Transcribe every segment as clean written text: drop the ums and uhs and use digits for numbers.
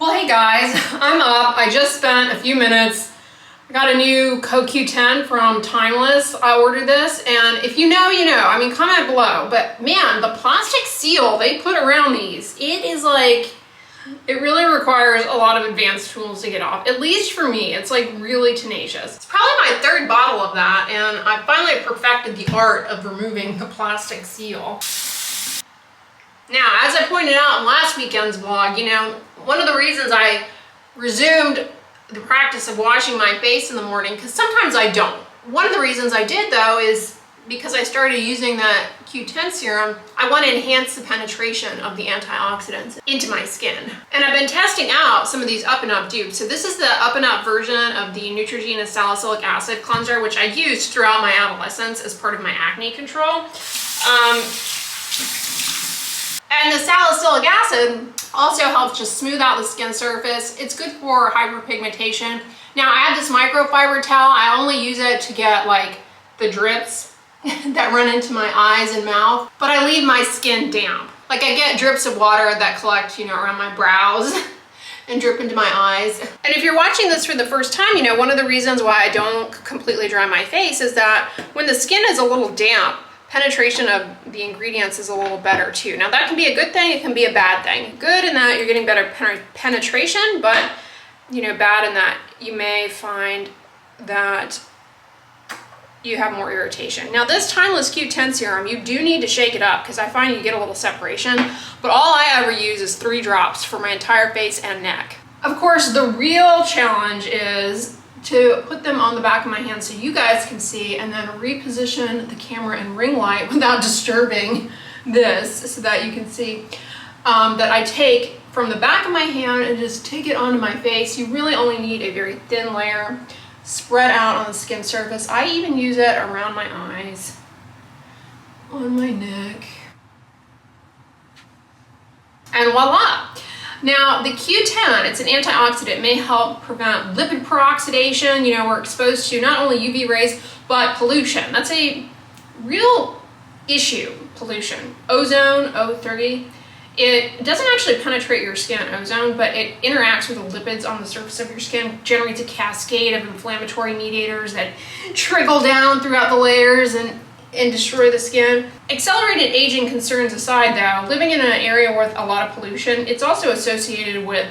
Well, hey guys, I'm up. I just spent a few minutes. I got a new CoQ10 from Timeless. I ordered this, and if you know, you know. I mean, comment below. But man, the plastic seal they put around these, it is like, it really requires a lot of advanced tools to get off. At least for me, it's like really tenacious. It's probably my third bottle of that, and I finally perfected the art of removing the plastic seal. Now, as I pointed out in last weekend's vlog, you know, one of the reasons I resumed the practice of washing my face in the morning, because sometimes I don't. One of the reasons I did, though, is because I started using that Q10 serum, I want to enhance the penetration of the antioxidants into my skin. And I've been testing out some of these Up and Up dupes. So this is the Up and Up version of the Neutrogena salicylic acid cleanser, which I used throughout my adolescence as part of my acne control. And the salicylic acid also helps just smooth out the skin surface. It's good for hyperpigmentation. Now I have this microfiber towel. I only use it to get like the drips that run into my eyes and mouth, but I leave my skin damp. Like I get drips of water that collect, you know, around my brows and drip into my eyes. And if you're watching this for the first time, you know, one of the reasons why I don't completely dry my face is that when the skin is a little damp, penetration of the ingredients is a little better too. Now that can be a good thing, it can be a bad thing. Good in that you're getting better penetration, but you know, bad in that you may find that you have more irritation. Now this Timeless Q10 serum, you do need to shake it up because I find you get a little separation, but all I ever use is 3 drops for my entire face and neck. Of course, the real challenge is to put them on the back of my hand so you guys can see, and then reposition the camera and ring light without disturbing this so that you can see that I take from the back of my hand and just take it onto my face. You really only need a very thin layer spread out on the skin surface. I even use it around my eyes, on my neck, and voila. Now, the Q10, it's an antioxidant, may help prevent lipid peroxidation. You know, we're exposed to not only UV rays, but pollution. That's a real issue, pollution. Ozone, O30, it doesn't actually penetrate your skin, ozone, but it interacts with the lipids on the surface of your skin, generates a cascade of inflammatory mediators that trickle down throughout the layers and destroy the skin. Accelerated aging concerns aside though, living in an area with a lot of pollution, it's also associated with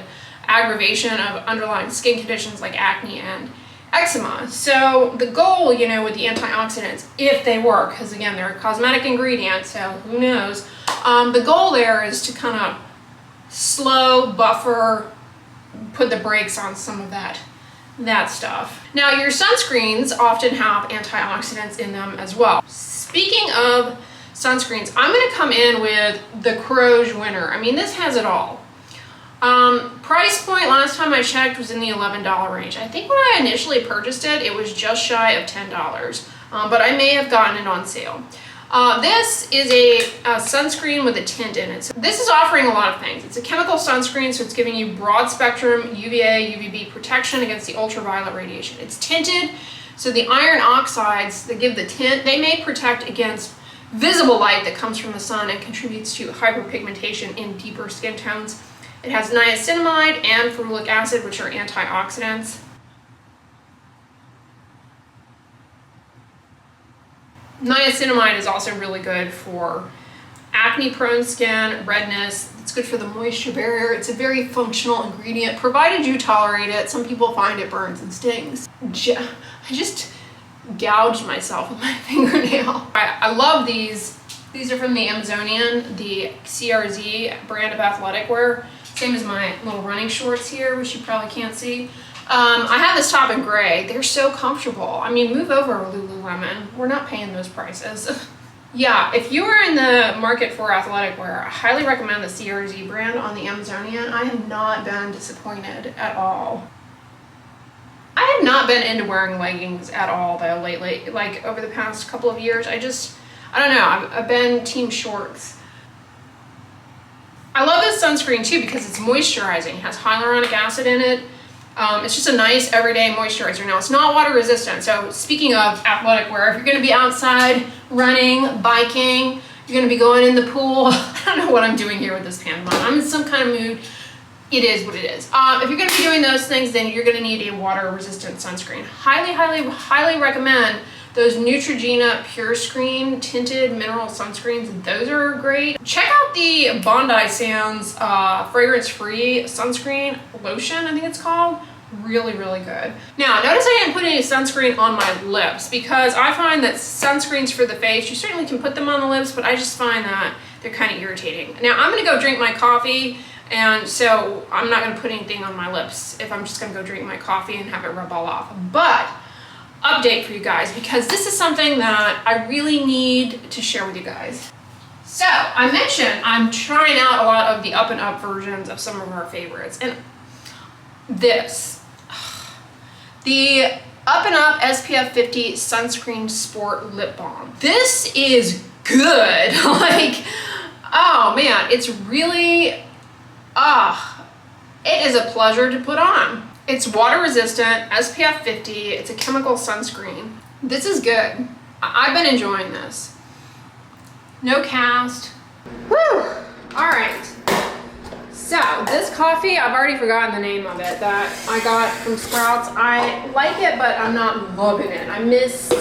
aggravation of underlying skin conditions like acne and eczema. So the goal, you know, with the antioxidants, if they work, because again, they're a cosmetic ingredient, so who knows, the goal there is to kind of slow, buffer, put the brakes on some of that stuff. Now, your sunscreens often have antioxidants in them as well. Speaking of sunscreens, I'm going to come in with the Croge winner. I mean, this has it all. Price point, last time I checked, was in the $11 range. I think when I initially purchased it, it was just shy of $10, but I may have gotten it on sale. This is a sunscreen with a tint in it. So this is offering a lot of things. It's a chemical sunscreen, so it's giving you broad spectrum UVA, UVB protection against the ultraviolet radiation. It's tinted, so the iron oxides that give the tint, they may protect against visible light that comes from the sun and contributes to hyperpigmentation in deeper skin tones. It has niacinamide and ferulic acid, which are antioxidants. Niacinamide is also really good for acne-prone skin, redness. It's good for the moisture barrier. It's a very functional ingredient, provided you tolerate it. Some people find it burns and stings. I just gouged myself with my fingernail. I love these. These are from the Amazonian, the CRZ brand of athletic wear. Same as my little running shorts here, which you probably can't see. I have this top in gray. They're so comfortable. I mean, move over, Lululemon. We're not paying those prices. Yeah, if you are in the market for athletic wear, I highly recommend the CRZ brand on the Amazonian. I have not been disappointed at all. I have not been into wearing leggings at all though lately. Like over the past couple of years, I don't know, I've been team shorts. I love this sunscreen too because it's moisturizing. It has hyaluronic acid in it. It's just a nice everyday moisturizer. Now, it's not water resistant. So speaking of athletic wear, if you're going to be outside running, biking, you're going to be going in the pool. I don't know what I'm doing here with this pantomime. I'm in some kind of mood. it is what it is. If you're gonna be doing those things, then you're gonna need a water-resistant sunscreen. Highly, highly, highly recommend those Neutrogena Pure Screen tinted mineral sunscreens. Those are great. Check out the Bondi Sands fragrance-free sunscreen lotion, I think it's called. Really, really good. Now, notice I didn't put any sunscreen on my lips because I find that sunscreens for the face, you certainly can put them on the lips, but I just find that they're kind of irritating. Now, I'm gonna go drink my coffee, and so I'm not gonna put anything on my lips if I'm just gonna go drink my coffee and have it rub all off. But, update for you guys, because this is something that I really need to share with you guys. So, I mentioned I'm trying out a lot of the up and up versions of some of our favorites, and this, the Up and Up SPF 50 Sunscreen Sport Lip Balm. This is good. Like, oh man, it's really, it is a pleasure to put on. It's water resistant, SPF 50, it's a chemical sunscreen. This is good. I've been enjoying this. No cast. Whew, all right. So this coffee, I've already forgotten the name of it, that I got from Sprouts. I like it, but I'm not loving it. I miss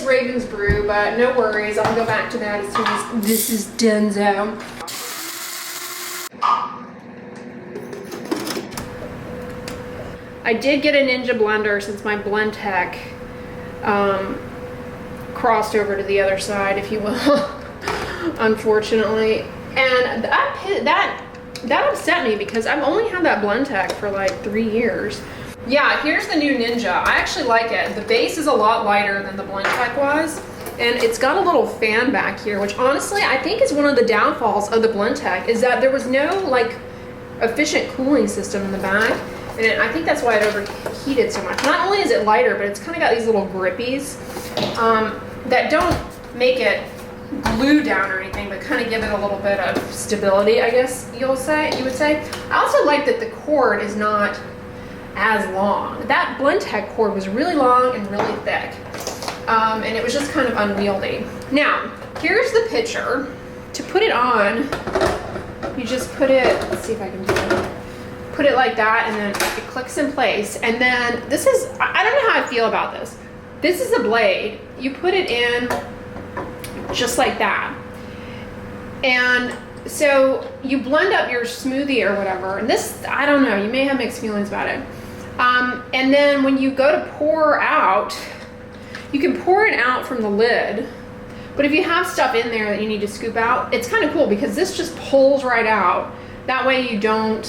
Raven's Brew, but no worries. I'll go back to that as soon as this is done. I did get a Ninja blender since my Blend Tech crossed over to the other side, if you will, unfortunately. And that upset me because I've only had that Blend Tech for like 3 years. Yeah, here's the new Ninja. I actually like it. The base is a lot lighter than the Blend Tech was, and it's got a little fan back here, which honestly I think is one of the downfalls of the Blend Tech, is that there was no like efficient cooling system in the back, and I think that's why it overheated so much. Not only is it lighter, but it's kind of got these little grippies that don't make it glue down or anything, but kind of give it a little bit of stability, I guess you would say. I also like that the cord is not as long. That Blend Tech cord was really long and really thick, and it was just kind of unwieldy. Now, here's the picture. To put it on, you just put it, let's see if I can do it. Put it like that, and then it clicks in place. And then this is, I don't know how I feel about this. This is a blade. You put it in just like that, and so you blend up your smoothie or whatever, and this, I don't know, you may have mixed feelings about it, and then when you go to pour out, you can pour it out from the lid, but if you have stuff in there that you need to scoop out, it's kind of cool because this just pulls right out. That way you don't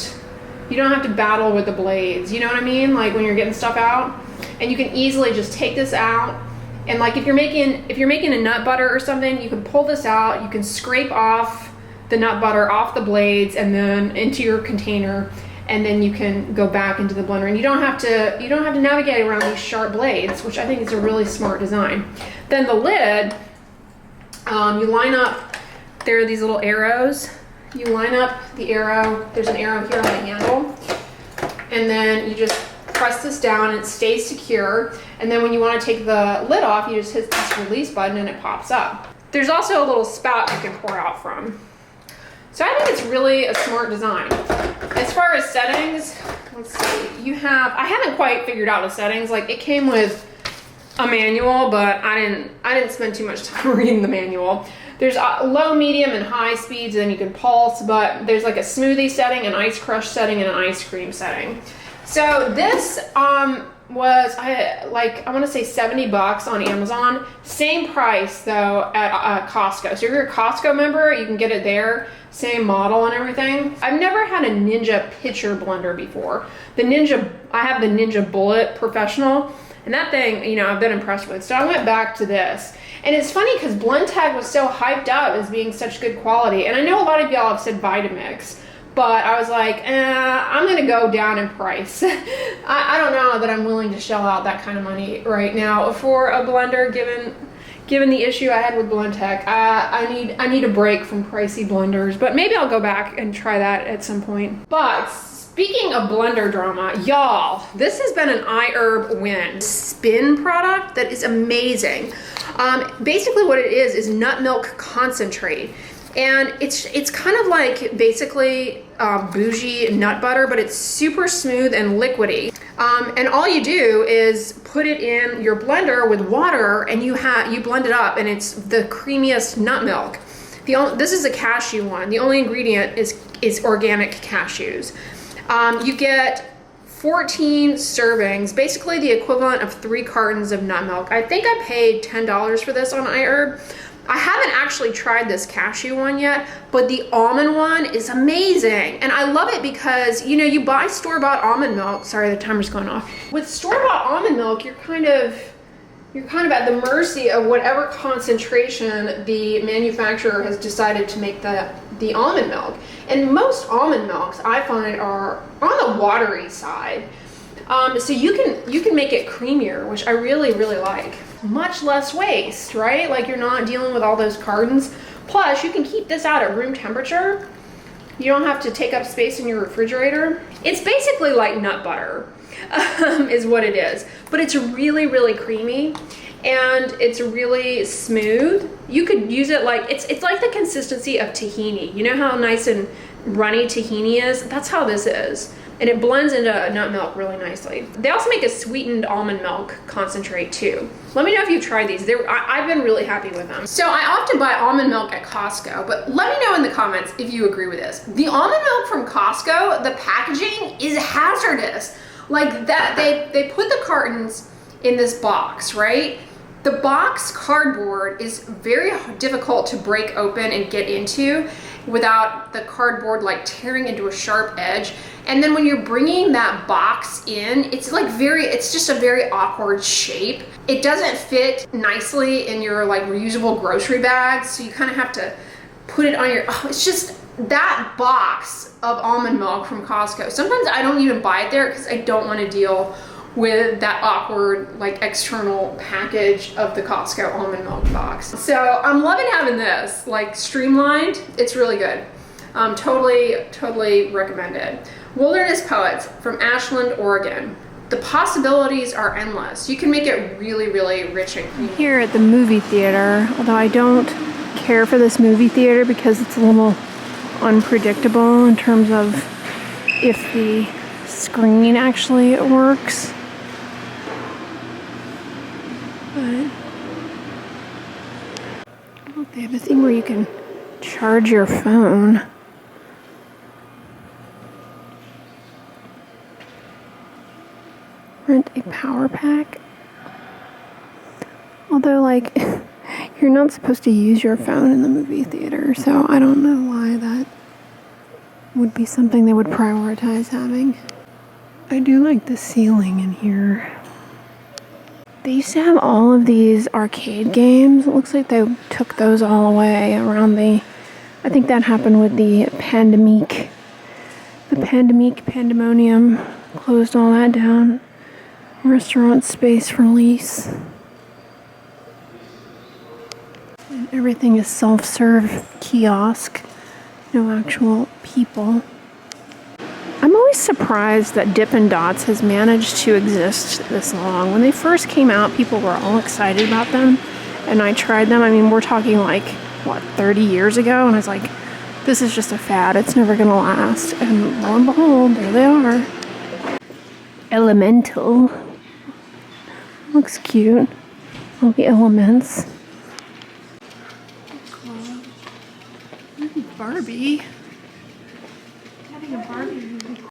have to battle with the blades, you know what I mean, like when you're getting stuff out, and you can easily just take this out. And like if you're making a nut butter or something, you can pull this out, you can scrape off the nut butter off the blades and then into your container, and then you can go back into the blender, and you don't have to navigate around these sharp blades, which I think is a really smart design. Then the lid, you line up, there are these little arrows. You line up the arrow, there's an arrow here on the handle, and then you just press this down and it stays secure, and then when you want to take the lid off, you just hit this release button and it pops up. There's also a little spout you can pour out from. So I think it's really a smart design. As far as settings, let's see, I haven't quite figured out the settings. Like it came with a manual, but I didn't spend too much time reading the manual. There's low, medium, and high speeds, and then you can pulse, but there's like a smoothie setting, an ice crush setting, and an ice cream setting. So this was, I want to say $70 on Amazon. Same price though at Costco. So if you're a Costco member, you can get it there. Same model and everything. I've never had a Ninja pitcher blender before. I have the Ninja Bullet Professional, and that thing, you know, I've been impressed with. So I went back to this. And it's funny because Blend Tech was so hyped up as being such good quality. And I know a lot of y'all have said Vitamix, but I was like, I'm gonna go down in price. I don't know that I'm willing to shell out that kind of money right now for a blender, given the issue I had with Blend Tech. I need a break from pricey blenders, but maybe I'll go back and try that at some point. But speaking of blender drama, y'all, this has been an iHerb win. Spin product that is amazing. Basically what it is nut milk concentrate. And it's kind of like basically bougie nut butter, but it's super smooth and liquidy. And all you do is put it in your blender with water, and you blend it up, and it's the creamiest nut milk. This is a cashew one. The only ingredient is organic cashews. You get 14 servings, basically the equivalent of 3 cartons of nut milk. I think I paid $10 for this on iHerb. I haven't actually tried this cashew one yet, but the almond one is amazing. And I love it because, you know, you buy store-bought almond milk. Sorry, the timer's going off. With store-bought almond milk, you're kind of at the mercy of whatever concentration the manufacturer has decided to make the almond milk. And most almond milks, I find, are on the watery side. So you can make it creamier, which I really, really like. Much less waste, right? Like, you're not dealing with all those cartons. Plus, you can keep this out at room temperature. You don't have to take up space in your refrigerator. It's basically like nut butter, is what it is. But it's really, really creamy, and it's really smooth. You could use it like, it's like the consistency of tahini. You know how nice and runny tahini is? That's how this is. And it blends into nut milk really nicely. They also make a sweetened almond milk concentrate too. Let me know if you've tried these. I've been really happy with them. So I often buy almond milk at Costco, but let me know in the comments if you agree with this. The almond milk from Costco, the packaging is hazardous. Like that, they put the cartons in this box, right? The box cardboard is very difficult to break open and get into without the cardboard like tearing into a sharp edge. And then when you're bringing that box in, it's just a very awkward shape. It doesn't fit nicely in your like reusable grocery bags, so you kind of have to put it on your, it's just that box of almond milk from Costco. Sometimes I don't even buy it there because I don't want to deal with that awkward like external package of the Costco almond milk box. So I'm loving having this, like streamlined. It's really good. Totally recommend it. Wilderness Poets from Ashland, Oregon. The possibilities are endless. You can make it really, really rich and creamy. Here at the movie theater, although I don't care for this movie theater because it's a little unpredictable in terms of if the screen actually works. But they have a thing where you can charge your phone. Rent a power pack. Although, like, you're not supposed to use your phone in the movie theater, so I don't know why that would be something they would prioritize having. I do like the ceiling in here. They used to have all of these arcade games. It looks like they took those all away around I think that happened with the pandemic. The pandemonium closed all that down. Restaurant space for lease. And everything is self-serve kiosk. No actual people. I'm always surprised that Dippin' Dots has managed to exist this long. When they first came out, people were all excited about them, and I tried them. I mean, we're talking like, 30 years ago, and I was like, this is just a fad. It's never gonna last. And lo and behold, there they are. Elemental. Looks cute. All the elements. Barbie. Having a Barbie movie.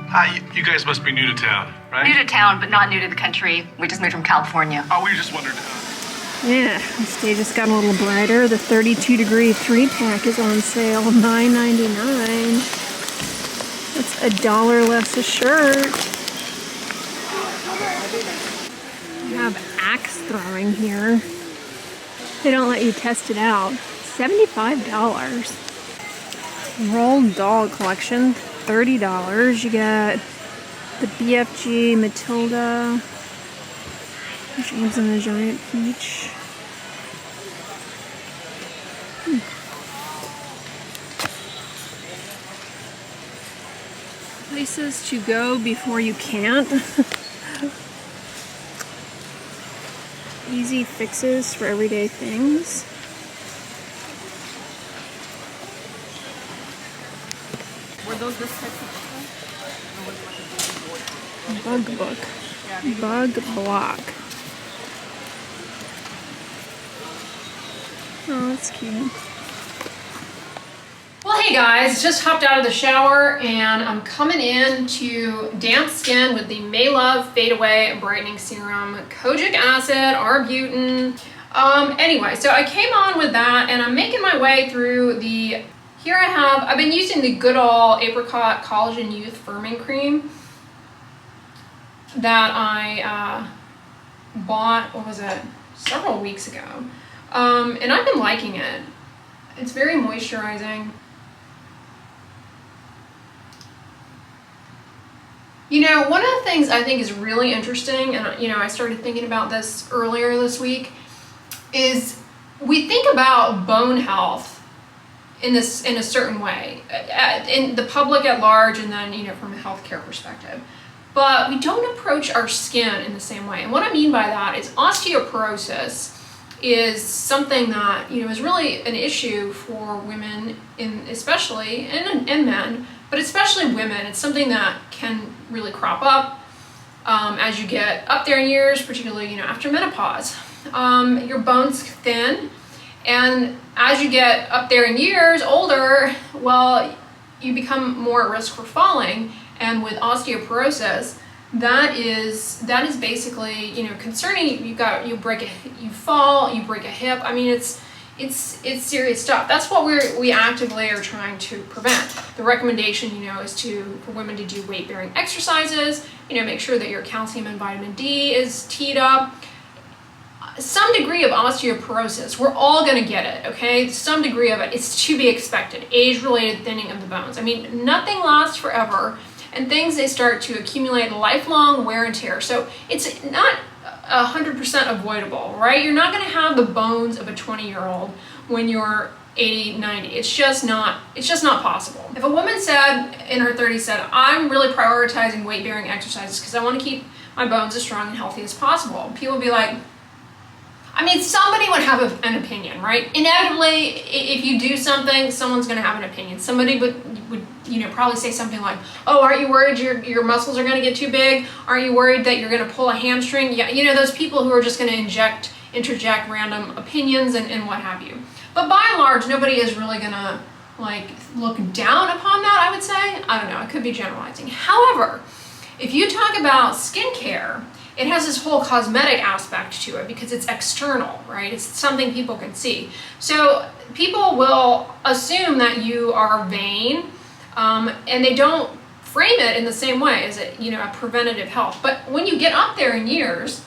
Hi, you guys must be new to town, right? New to town, but not new to the country. We just moved from California. Oh, we just wondered. Yeah, this day just got a little brighter. The 32-degree 3-pack is on sale, $9.99. That's $1 less a shirt. We have axe throwing here. They don't let you test it out. $75. Roald doll collection, $30. You get the BFG Matilda, James and the Giant Peach. Places to go before you can't. easy fixes for everyday things. Were those this type of Bug book. Bug block. Oh, that's cute. Well, hey guys, just hopped out of the shower and I'm coming in to damp skin with the May Love Fade Away Brightening Serum, kojic acid, arbutin. Anyway, so I came on with that and I'm making my way through the, I've been using the good old Apricot Collagen Youth Firming Cream that I bought, several weeks ago. And I've been liking it. It's very moisturizing. You know, one of the things I think is really interesting, and you know, I started thinking about this earlier this week, is we think about bone health in a certain way, in the public at large, and then, you know, from a healthcare perspective. But we don't approach our skin in the same way. And what I mean by that is osteoporosis is something that, you know, is really an issue for women, especially and men, but especially women. It's something that can really crop up as you get up there in years, particularly, you know, after menopause. Your bones thin, and as you get up there in years, older, well, you become more at risk for falling. And with osteoporosis, that is basically, you know, concerning. You fall, you break a hip. I mean, it's serious stuff. That's what we actively are trying to prevent. The recommendation, you know, is for women to do weight-bearing exercises. You know, make sure that your calcium and vitamin D is teed up. Some degree of osteoporosis, we're all going to get it, okay? Some degree of it. It's to be expected. Age-related thinning of the bones. I mean, nothing lasts forever. And they start to accumulate lifelong wear and tear. So it's not 100% avoidable, right? You're not going to have the bones of a 20-year-old when you're 80, 90. It's just not possible. If a woman in her 30s said, I'm really prioritizing weight-bearing exercises because I want to keep my bones as strong and healthy as possible, people would be like, I mean, somebody would have an opinion, right? Inevitably, if you do something, someone's going to have an opinion. Somebody would you know, probably say something like, oh, aren't you worried your muscles are going to get too big? Aren't you worried that you're going to pull a hamstring? Yeah, you know, those people who are just going to interject random opinions and what have you. But by and large, nobody is really going to like look down upon that, I would say. I don't know, I could be generalizing. However, if you talk about skincare, it has this whole cosmetic aspect to it because it's external, right? It's something people can see. So people will assume that you are vain, and they don't frame it in the same way as a preventative health. But when you get up there in years,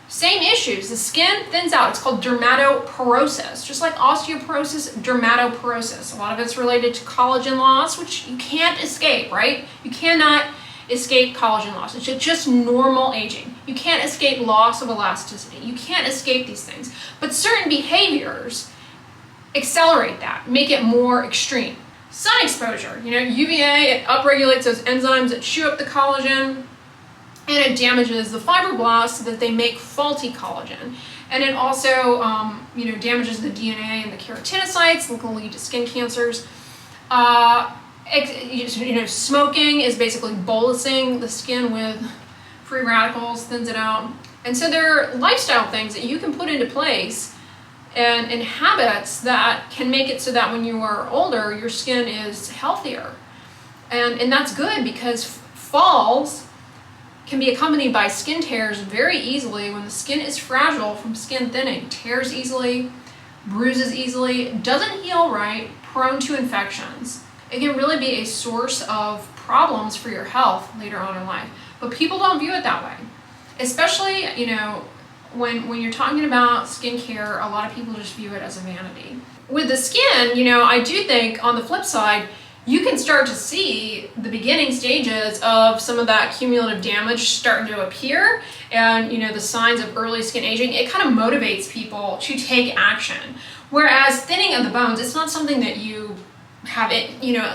same issues. The skin thins out. It's called dermatoporosis. Just like osteoporosis, dermatoporosis. A lot of it's related to collagen loss, which you can't escape, right? You cannot escape collagen loss. It's just normal aging. You can't escape loss of elasticity. You can't escape these things. But certain behaviors accelerate that, make it more extreme. Sun exposure, UVA, it upregulates those enzymes that chew up the collagen, and it damages the fibroblasts so that they make faulty collagen. And it also, damages the DNA and the keratinocytes that can lead to skin cancers. Smoking is basically bolusing the skin with free radicals, thins it out. And so there are lifestyle things that you can put into place and habits that can make it so that when you are older, your skin is healthier. And that's good because falls can be accompanied by skin tears very easily when the skin is fragile from skin thinning. Tears easily, bruises easily, doesn't heal right, prone to infections. It can really be a source of problems for your health later on in life. But people don't view it that way. Especially, when you're talking about skincare, a lot of people just view it as a vanity. With the skin, I do think on the flip side, you can start to see the beginning stages of some of that cumulative damage starting to appear, and the signs of early skin aging. It kind of motivates people to take action. Whereas thinning of the bones, it's not something that you have it,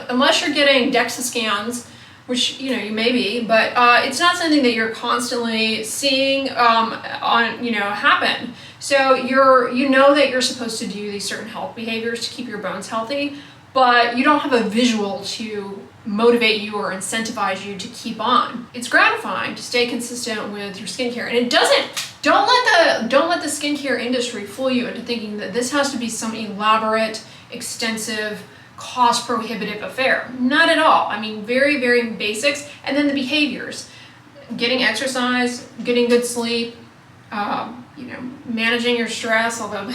unless you're getting DEXA scans, which you may be, but it's not something that you're constantly seeing happen. So you know that you're supposed to do these certain health behaviors to keep your bones healthy, but you don't have a visual to motivate you or incentivize you to keep on. It's gratifying to stay consistent with your skincare, and don't let the skincare industry fool you into thinking that this has to be some elaborate, extensive, cost prohibitive affair. Not at all. I mean, very, very basics, and then the behaviors. Getting exercise, getting good sleep, managing your stress, although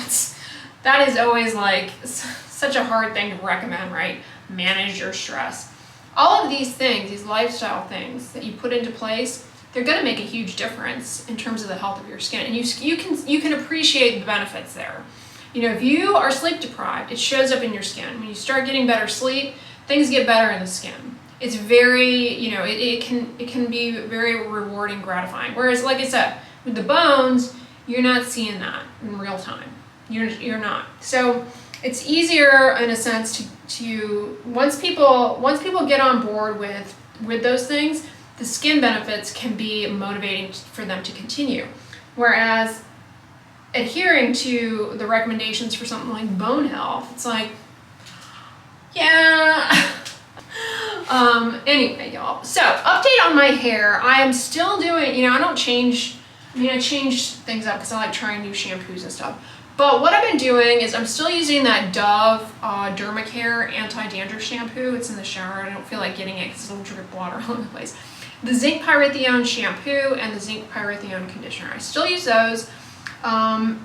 that is always like such a hard thing to recommend, right? Manage your stress. All of these things, these lifestyle things that you put into place, they're going to make a huge difference in terms of the health of your skin, and you can appreciate the benefits there. If you are sleep deprived, it shows up in your skin. When you start getting better sleep, things get better in the skin. It's very, it can be very rewarding, gratifying. Whereas, like I said, with the bones, you're not seeing that in real time. You're not. So it's easier in a sense to once people get on board with those things, the skin benefits can be motivating for them to continue. Whereas adhering to the recommendations for something like bone health, it's like, yeah. Anyway, y'all. So, update on my hair. I am still doing, I change things up because I like trying new shampoos and stuff. But what I've been doing is I'm still using that Dove Dermacare anti-dandruff shampoo. It's in the shower. I don't feel like getting it because it'll drip water all over the place. The zinc pyrithione shampoo and the zinc pyrithione conditioner. I still use those. And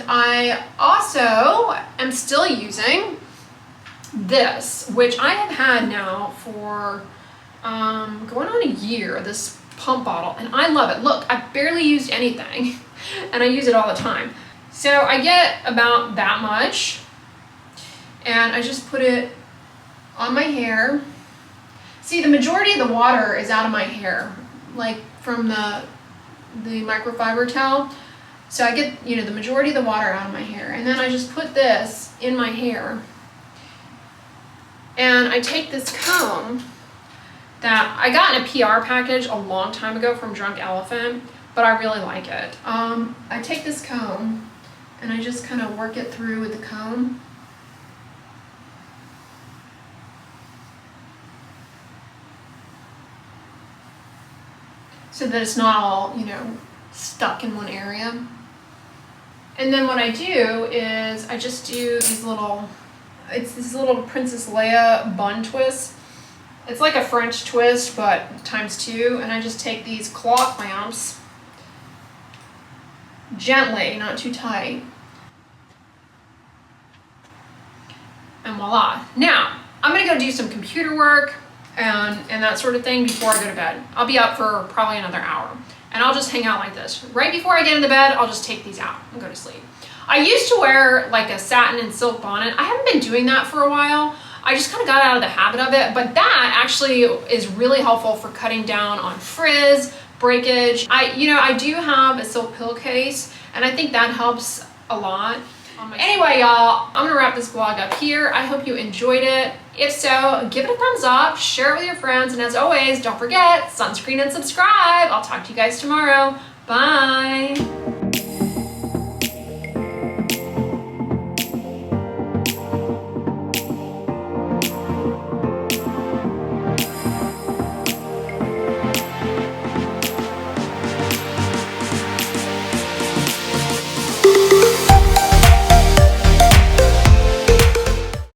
I also am still using this, which I have had now for going on a year, this pump bottle, and I love it. Look, I've barely used anything, and I use it all the time. So I get about that much, and I just put it on my hair. See, the majority of the water is out of my hair, like from the microfiber towel. So I get, the majority of the water out of my hair, and then I just put this in my hair. And I take this comb that I got in a PR package a long time ago from Drunk Elephant, but I really like it. I take this comb and I just kind of work it through with the comb. So that it's not all, stuck in one area. And then what I do is I just do these little Princess Leia bun twist. It's like a French twist, but ×2. And I just take these claw clamps, gently, not too tight. And voila. Now, I'm gonna go do some computer work and that sort of thing before I go to bed. I'll be up for probably another hour. And I'll just hang out like this. Right before I get into bed, I'll just take these out and go to sleep. I used to wear like a satin and silk bonnet. I haven't been doing that for a while. I just kind of got out of the habit of it, but that actually is really helpful for cutting down on frizz, breakage. I do have a silk pillowcase, and I think that helps a lot. Anyway, y'all, I'm gonna wrap this vlog up here. I hope you enjoyed it. If so, give it a thumbs up, share it with your friends, and as always, don't forget, sunscreen and subscribe. I'll talk to you guys tomorrow. Bye.